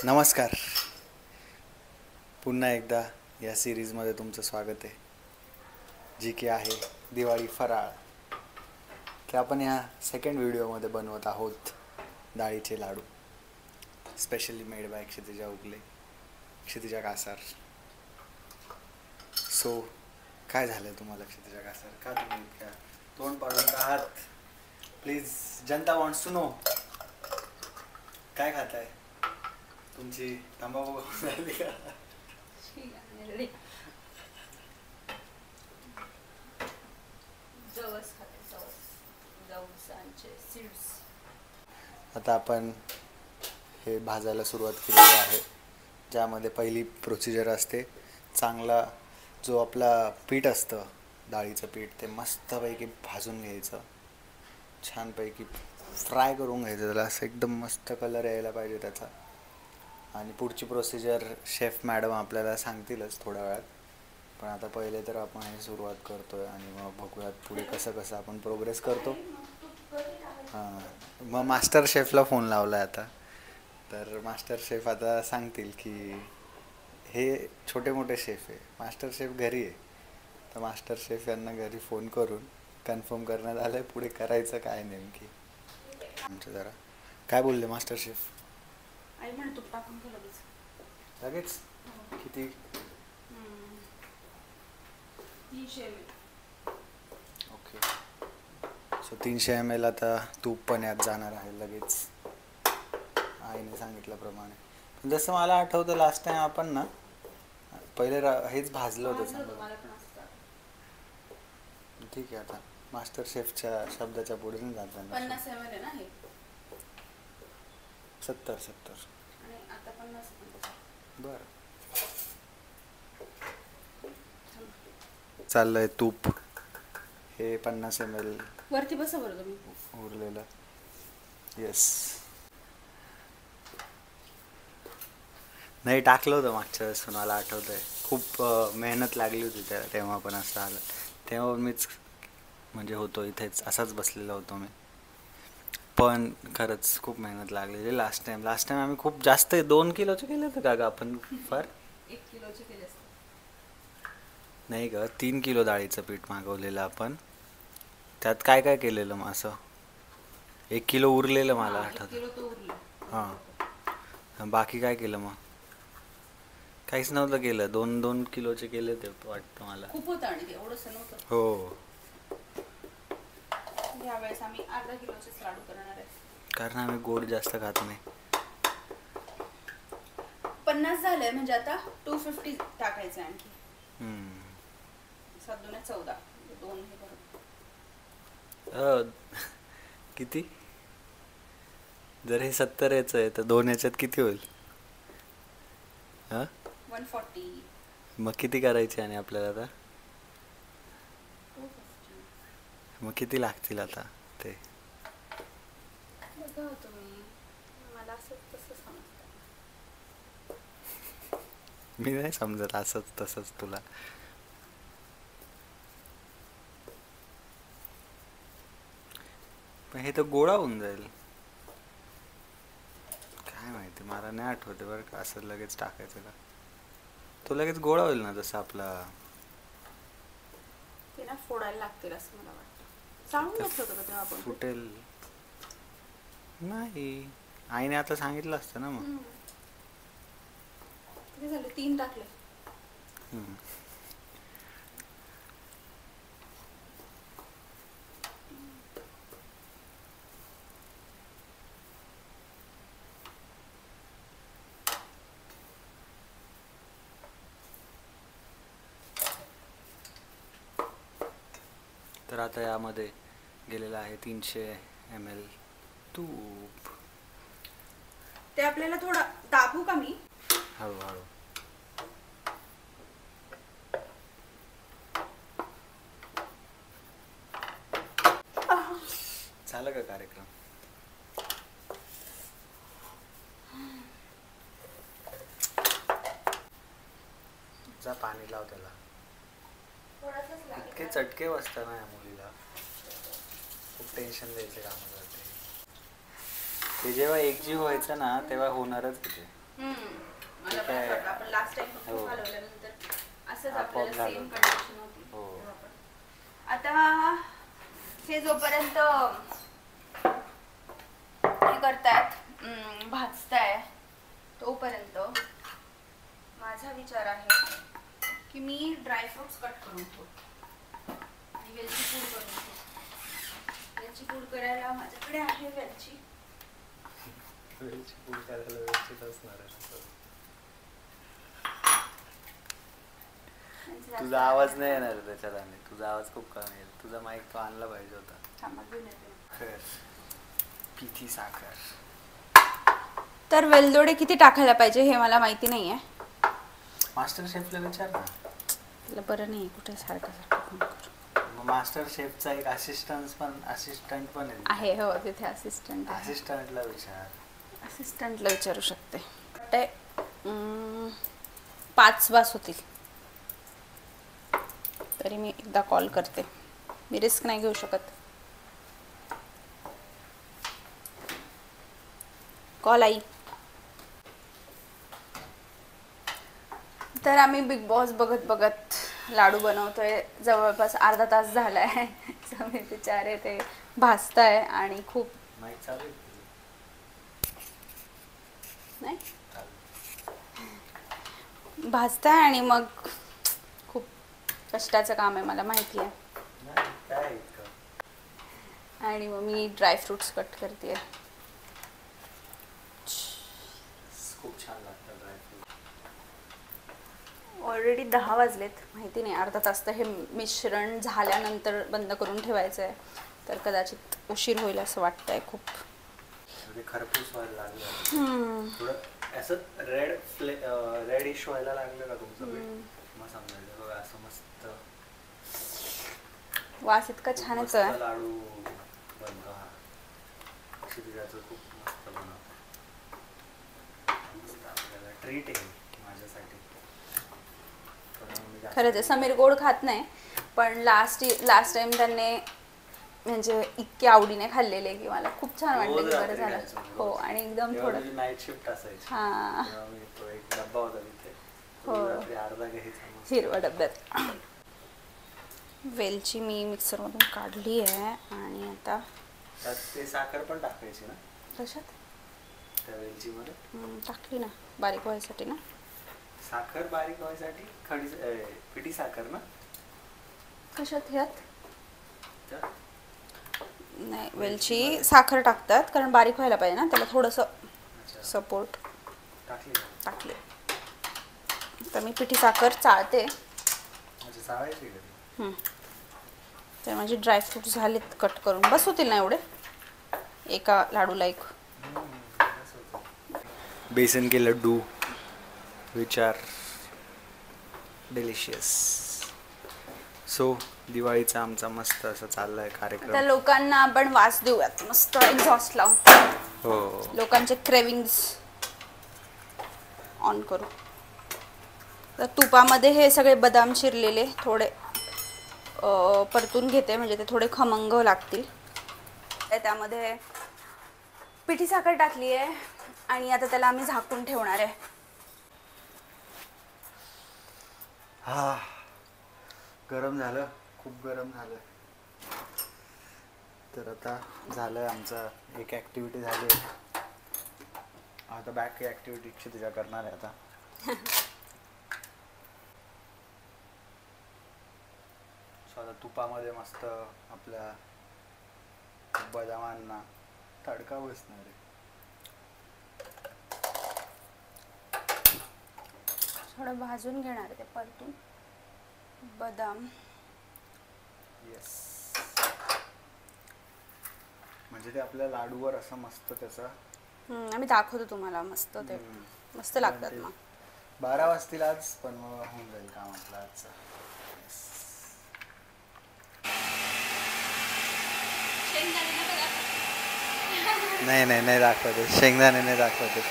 नमस्कार. पुन्हा एकदा या सिरीजमध्ये तुमचं स्वागत आहे, जी की आहे दिवाळी फराळ. की आपण ह्या सेकंड व्हिडिओमध्ये बनवत आहोत डाळीचे laddoo, specially made by Kshitija Ugale, Kshitija Kasar. So काय झालं तुम्हाला क्षितिजा कासार? का तुम्ही इतक्या तोंड पाडून का आहात? प्लीज, जनता वॉन्ट्स टू नो. काय खाताय? तुमची तंबाखू झाली का? आता आपण हे भाजायला सुरुवात केलेली आहे, ज्यामध्ये पहिली प्रोसिजर असते चांगला जो आपला पीठ असतं डाळीचं पीठ, ते मस्तपैकी भाजून घ्यायचं, छानपैकी फ्राय करून घ्यायचं त्याला, असं एकदम मस्त कलर यायला पाहिजे त्याचा. आणि पुढची प्रोसिजर शेफ मॅडम आपल्याला सांगतीलच थोड्या वेळात, पण आता पहिले तर आपण हे सुरुवात करतोय आणि मग बघूयात पुढे कसं कसं आपण प्रोग्रेस करतो. हां, मग मास्टर शेफला फोन लावला आहे आता, तर मास्टर शेफ आता सांगतील की हे छोटे मोठे शेफ आहे, मास्टर शेफ घरी आहे, तर मास्टर शेफ यांना घरी फोन करून कन्फर्म करण्यात आलं आहे पुढे करायचं काय नेमकी. आमचं जरा काय बोलले मास्टर शेफ? आई म्हणे तूप टाकून घे लगेच. किती? 300 ml. ओके, सो 300 ml आता तूप पण यात जाणार आहे लगेच, आईने सांगितल्याप्रमाणे. पण जसं मला आठवतं लास्ट टाइम आपण ना पहिले हेच भाजलं होतं चांगलं. ठीक आहे, आता मास्टर शेफच्या शब्दाच्या पुढे नाही जात. 50 ml आहे ना हे? 70 आणि आता 50. बरं, चाललंय तूप हे 50 ml वरती बसा बरं तुम्ही उरलेलं. येस, नाही टाकलं होतं मागच्या वेळेस, मला आठवतं आहे. खूप मेहनत लागली होती तेव्हा, पण असं आलं तेव्हा मीच म्हणजे होतो इथेच, असाच बसलेला होतो मी. पण खरंच खूप मेहनत लागलेली लास्ट टाइम आम्ही खूप जास्त 2 किलोचे केले होते का ग आपण? फार 1 किलोचे केले असते. नाही ग, 3 किलो डाळीचं पीठ मागवलेलं आपण. त्यात काय काय केलेलं मग? असं 1 किलो उरलेलं मला आठवतं. 1 किलो तो उरलं. हां, बाकी काय केलं मग? काहीच नव्हतं केलं. 2 किलोचे केले ते वाटतं मला. खूप होतं आणि ते एवढंसं नव्हतं. हो, यावेळेस आम्ही अर्धा किलोचेच लाडू करणार आहे, कारण आम्ही गोड जास्त खात नाही. 50 झालंय म्हणजे आता 250 टाकायचं आणखी. 7 दूने 14, 2 हे बरोबर. किती? जर हे 70 याचं आहे तर 2 याच्यात किती होईल? 140. मग किती करायचे आणि आपल्याला आता? 250. मग किती लागतील आता ते? बघा तुम्ही, मला असं तसं समजतं. मी नाही समजत असंच तसंच तुला. पण हे तर गोळा होऊन जाईल. काय माहिती, मला नाही आठवते बरं का असं लगेच टाकायचं का. तो लगेच गोळा होईल ना जसं आपला. ते ना फोडायला लागतील असं मला वाटतं. सांगून घेतलं होतं का तेव्हा आपण? फुटेल नाही, आईने आता सांगितलं असतं ना. मग किती झाले? 3 टाकले. तर आता यामध्ये गेलेलं आहे 300 ml तूप. ते आपल्याला थोडं दाबू का मी? हळूहळू. झालं का कार्यक्रम? जा पाणी लाव त्याला. इतके चटके बसतात ना या मुलीला, खूप टेन्शन द्यायचं कामाला. ते जेव्हा एकजीव व्हायचं ना तेव्हा होणारच होते. मला पण असं वाटलं आपण लास्ट टाइम फक्त हो. हलवल्यानंतर असंच आपोआप आपल्याला झालं सेम होतं. कंडिशन होती. हो. तेव्हा पण. आता हे जोपर्यंत हे करतायत भाजताय तोपर्यंत माझा विचार आहे की मी ड्रायफ्रुट्स कट करून ठेवतो आणि वेलची पूड करून ठेवतो. वेलची पूड करायला माझ्याकडे आहे वेलची. वेलची पूड करायला व्यवस्थित असणार आहे. तुझा आवाज नाही येणार त्याच्यात आणि तुझा आवाज खूप कमी येईल. तुझा माईक तो आणला पाहिजे होता. थांबा, घेऊन येते. खर पिठी साखर. तर वेलदोडे किती टाकायला पाहिजे हे मला माहिती नाही आहे. मास्टर शेफला विचार ना. त्याला बरं नाही कुठे सारखं सारखं फोन करू. मग मास्टर शेफचा एक असिस्टंट पण आहे. हो, तिथे असिस्टंट आहे. असिस्टंटला विचार. असिस्टंटला विचारू शकते. ते 5 वास होतील. तरी मी एकदा कॉल करते. मी रिस्क नाही घेऊ शकत. कॉल आई. तर आम्ही बिग बॉस बघत बघत लाडू बनवतोय. जवळपास अर्धा तास झाला आहे. समीर बिचारे ते भाजताय आणि खूप माईक चालू आहे? नाही चालू. भाजताय आणि मग खूप कष्टाचं काम आहे, मला माहिती आहे. नाही, काय इतकं? आणि मग मी ड्रायफ्रुट्स कट करते. खूप छान लागतं ड्रायफ्रूट. ऑलरेडी 10 वाजलेत. माहिती नाही, अर्धा तास तर हे मिश्रण झाल्यानंतर बंद करून ठेवायचं आहे. तर कदाचित उशीर होईल असं वाटतंय खूप. म्हणजे खरपूस व्हायला लागलं. थोडं असं रेडिश व्हायला लागलं का तुमचं पीठ? मग समजायचं बघा असं मस्त वास इतका छान येतोय. लाडू बनतो हा. शिरीजाचं खूप मस्त बनवतो. मस्त आपल्याला ट्रीट आहे माझ्यासाठी. खरंच आहे, समीर गोड खात नाही. पण लास्ट टाइम त्यांनी म्हणजे इतके आवडीने खाल्लेले की मला खूप छान वाटलं की बरं झालं. हो, आणि एकदम थोडं नाईट शिफ्ट असायची. हां, मी तो एक डब्बा होता तिथे. हो, अर्धा घ्यायचा हिरवा डब्यात. वेलची मी मिक्सरमधून काढली आहे आणि आता त्यात ते साखर पण टाकायची ना कशात? त्या वेलचीमध्ये टाकली ना, बारीक व्हायसाठी ना. साखर बारीक व्हायसाठी पिठी साखर ना. कशात? ह्यात त्यात नाही, वेलची साखर टाकतात कारण बारीक व्हायला पाहिजे ना, त्याला थोडंसं सपोर्ट टाकले. तर मी पिठी साखर चाळते. तर माझे ड्रायफ्रूट झालेत कट करून. बस होतील ना एवढे एका लाडूला एक. बेसन के लड्डू विचार डिलिशियस. सो दिवाळीचा आमचा मस्त असं चाललाय कार्यक्रम. आता लोकांना आपण वास देऊयात मस्त एक्झॉस्ट लावून. हो, लोकांचे क्रेविंग्स ऑन करू. तर तुपामध्ये हे सगळे बदाम चिरलेले थोडे परतून घेते, म्हणजे ते थोडे खमंग लागतील. त्यामध्ये पिठी साखर टाकली आहे आणि आता त्याला आम्ही झाकून ठेवणार आहे. हा, गरम झालं, खूप गरम झालं. तर आता झालं आमचं, एक ॲक्टिव्हिटी झाली. आता बॅक ॲक्टिव्हिटी तुझ्या करणार आहे आता. आता तुपामध्ये मस्त आपल्या बदामांना तडका बसणार आहे. थोडं भाजून घेणार आहे ते परतून बदाम. येस, म्हणजे ते आपल्या लाडूवर असं मस्त त्याचा आम्ही दाखवतो तुम्हाला. मस्त ते मस्त लागतात. मग 12 वाजतील आज, पण मग होऊन जाईल काम आपलं आजचं. नाही दाखवते, शेंगदाणे नाही दाखवते.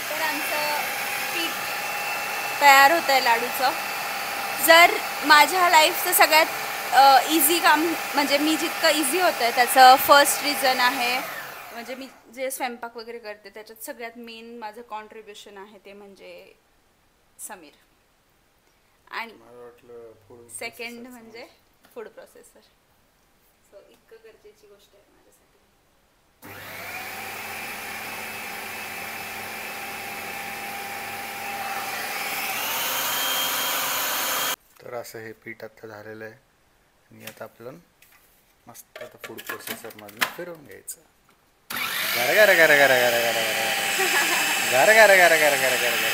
तर आमचं पीठ तयार होत आहे लाडूचं. जर माझ्या लाईफचं सगळ्यात इझी काम, म्हणजे मी जितकं इझी होतं आहे त्याचं फर्स्ट रिझन आहे म्हणजे मी जे स्वयंपाक वगैरे करते त्याच्यात सगळ्यात मेन माझं कॉन्ट्रीब्युशन आहे ते म्हणजे समीर. आणि मला वाटलं फूड सेकंड म्हणजे फूड प्रोसेसर. सो इतकं गरजेची गोष्ट आहे माझ्यासाठी. तर असं हे पीठ आता झालेलं आहे आणि आता आपलं मस्त आता फूड प्रोसेसरमधून फिरवून घ्यायचं. घर घर घर घर घर घर घर घर घर घर घर घर घर.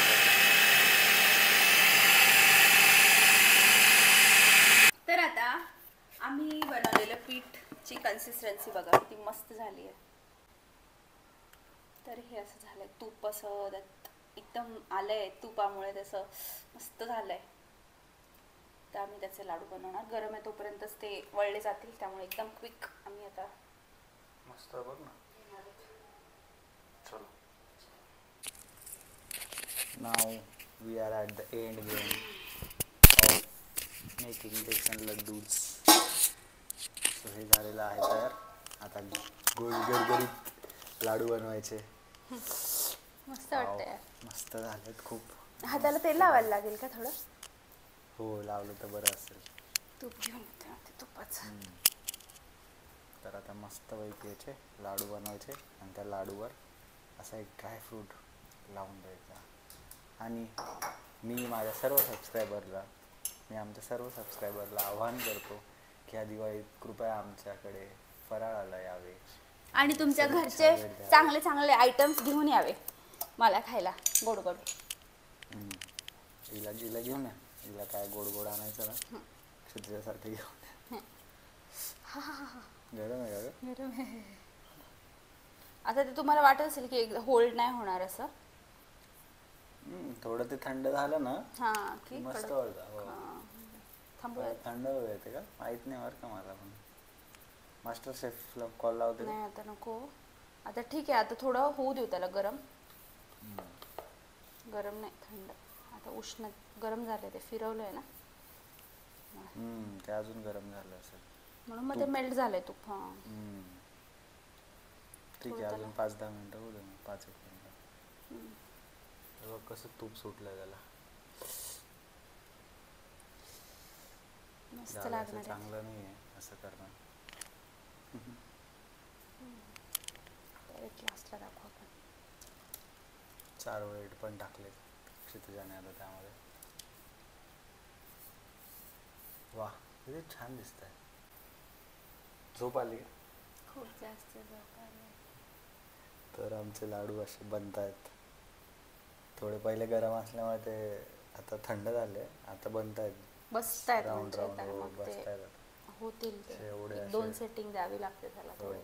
तर आता आम्ही बनवलेलं पीठची कन्सिस्टन्सी बघा किती मस्त झाली आहे. तर हे असं झालंय, तूप असं त्यात एकदम आलंय, तुपामुळे त्याचं मस्त झालंय. तर आम्ही त्याचे लाडू बनवणार. गरम आहे तोपर्यंतच ते वळले जातील, त्यामुळे एकदम क्विक आम्ही आता मस्त बघ ना. चलो. Now we are at the end game of making besan laddoos. So हे झालेलं आहे तयार. आता गोल गरगरीत लाडू बनवायचे. मस्त वाटतंय. मस्त झालेत खूप. हाताला तेल लावायला लागेल का थोडं? हो, लावलं तर बरं असेल. तूप घेऊन येते ते तुपाचं. तर आता मस्तपैकी याचे लाडू बनवायचे आणि त्या लाडूवर असा एक ड्रायफ्रूट लावून द्यायचा. आणि मी आमच्या सर्व सबस्क्रायबरला आवाहन करतो की या दिवाळीत कृपया आमच्याकडे फराळाला यावे आणि तुमच्या घरचे चांगले चांगले आयटम्स घेऊन यावे मला खायला गोड गोड. हिला घेऊन या. हिला काय गोड गोड आणायचं ना, क्षत्रियासारखं घेऊन. गरम आहे का? गरम आहे. आता ते तुम्हाला वाटत असेल की होल्ड नाही होणार असं. थोडं ते थंड झालं ना की मस्त वाटतं. थंड येते का माहित नाही बरं का मला. पण मास्टर शेफला कॉल लावते. नाही आता नको. आता ठीक आहे, आता थोडं होऊ देऊ त्याला गरम. गरम नाही, थंड. आता उष्ण गरम झाले, ते फिरवलंय ना. ते अजून गरम झालं असेल म्हणून मग ते मेल्ट झालंय तूप. ठीक आहे, अजून 5-10 मिनिटं होऊ दे. 5-1 मिनिटं. बघ कसं तूप सुटलंय त्याला. मस्त लागणार. चांगलं नाही आहे असं करणं. एक लास्टला दाखवू आपण. 4 वेळ पण टाकले क्षितिजाने आता त्यामध्ये. वा, किती छान दिसत आहे. झोप आली का? खूप जास्त झोप आली. तर आमचे लाडू असे बनत आहेत. थोडे पहिले गरम असल्यामुळे ते आता थंड झाले, आता बनत आहेत. बसतायत राऊंड म्हणजे राऊंड मग ते होतील. ते 2 सेटिंग द्यावी लागते त्याला थोडे.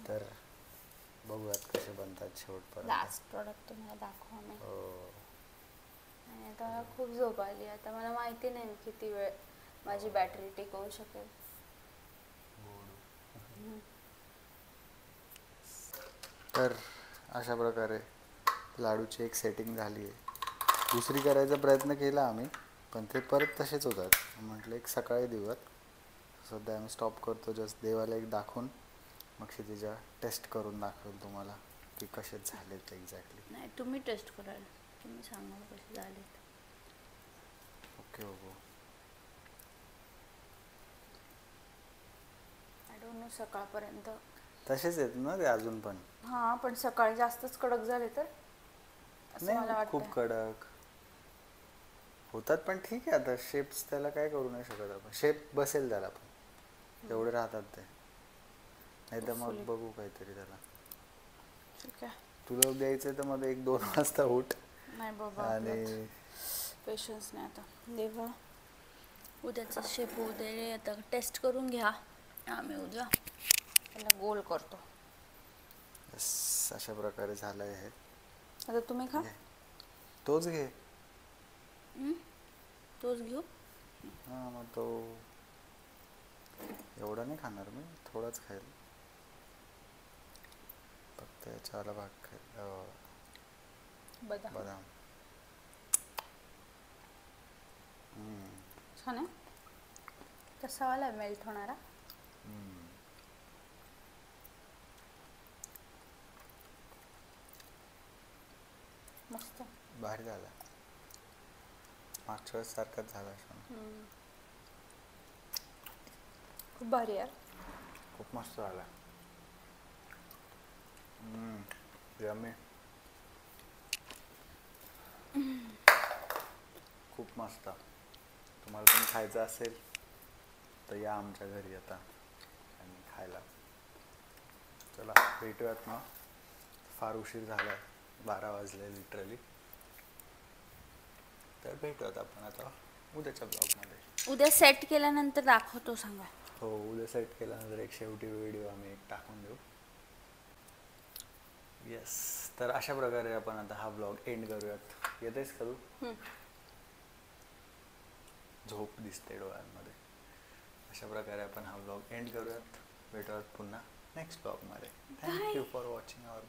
तर बघूयात कसे बनतात शेवटपर्यंत. लास्ट प्रोडक्ट तुम्हाला दाखवू आम्ही. आणि आता मला खूप झोप आली. आता मला माहिती नाही किती वेळ माझी बॅटरी टिकवू शकेल. तर अशा प्रकारे लाडूची एक सेटिंग झाली आहे. दुसरी करायचा प्रयत्न केला आम्ही, पण ते परत तसेच होतात. म्हटलं एक सकाळी देऊयात. सध्या आम्ही स्टॉप करतो. जस्ट देवाला एक दाखवून मग क्षितिजा टेस्ट करून दाखवेल तुम्हाला की कसे झालेत एक्झॅक्टली. नाही, तुम्ही टेस्ट कराल. तुम्ही सांगा कसे झालेत. ओके हो. आय डोंट नो सकाळपर्यंत तसेच आहेत ना ते अजून पण. हां, पण सकाळी जास्तच कडक झाले तर असं मला नाही, वाटतं. खूप कडक होतात पण ठीक आहे. आता शेप्स त्याला काय करू नाही शकत आपण. शेप बसेल त्याला पण एवढे राहतात ते. नाही तर मग बघू काहीतरी त्याला. ठीक आहे, तुला द्यायचं तर मग 1-2 वाजता उठ. नाही बाबा, आणि पेशन्स नाही आता. देवा, उद्याचा शेप होऊ दे. आता टेस्ट करून घ्या. आम्ही उद्या त्याला गोल करतो. अशा प्रकारे झालं आहे. आता तुम्ही खा. तोच घे. तोच घेऊ. हां, मग तो एवढा नाही खाणार मी, थोडाच खाईल. फक्त याच्यावाला भाग खाईल. बदाम. छान आहे. कसा वाला मेल्ट होणारा. मस्त. भारी झाला. मागच्या वेळेस सारखाच झाला असं. खूप भारी यार. खूप मस्त झाला. यम्मी. खूप मस्त. तुम्हाला पण खायचं असेल तर या आमच्या घरी आता आणि खायला. चला भेटूयात मग. फार उशीर झाला, 12 वाजले लिटरली. तर भेटूयात आपण आता उद्याच्या ब्लॉगमध्ये. उद्या सेट केल्यानंतर दाखवतो सांगा. हो, उद्या सेट केल्यानंतर एक शेवटी व्हिडिओ आम्ही एक टाकून देऊ. येस. तर अशा प्रकारे आपण आता हा ब्लॉग एंड करूयात. येतेस का तू? झोप दिसते डोळ्यांमध्ये. अशा प्रकारे आपण हा ब्लॉग एंड करूयात. भेटूयात पुन्हा नेक्स्ट ब्लॉगमध्ये. Thank you for watching our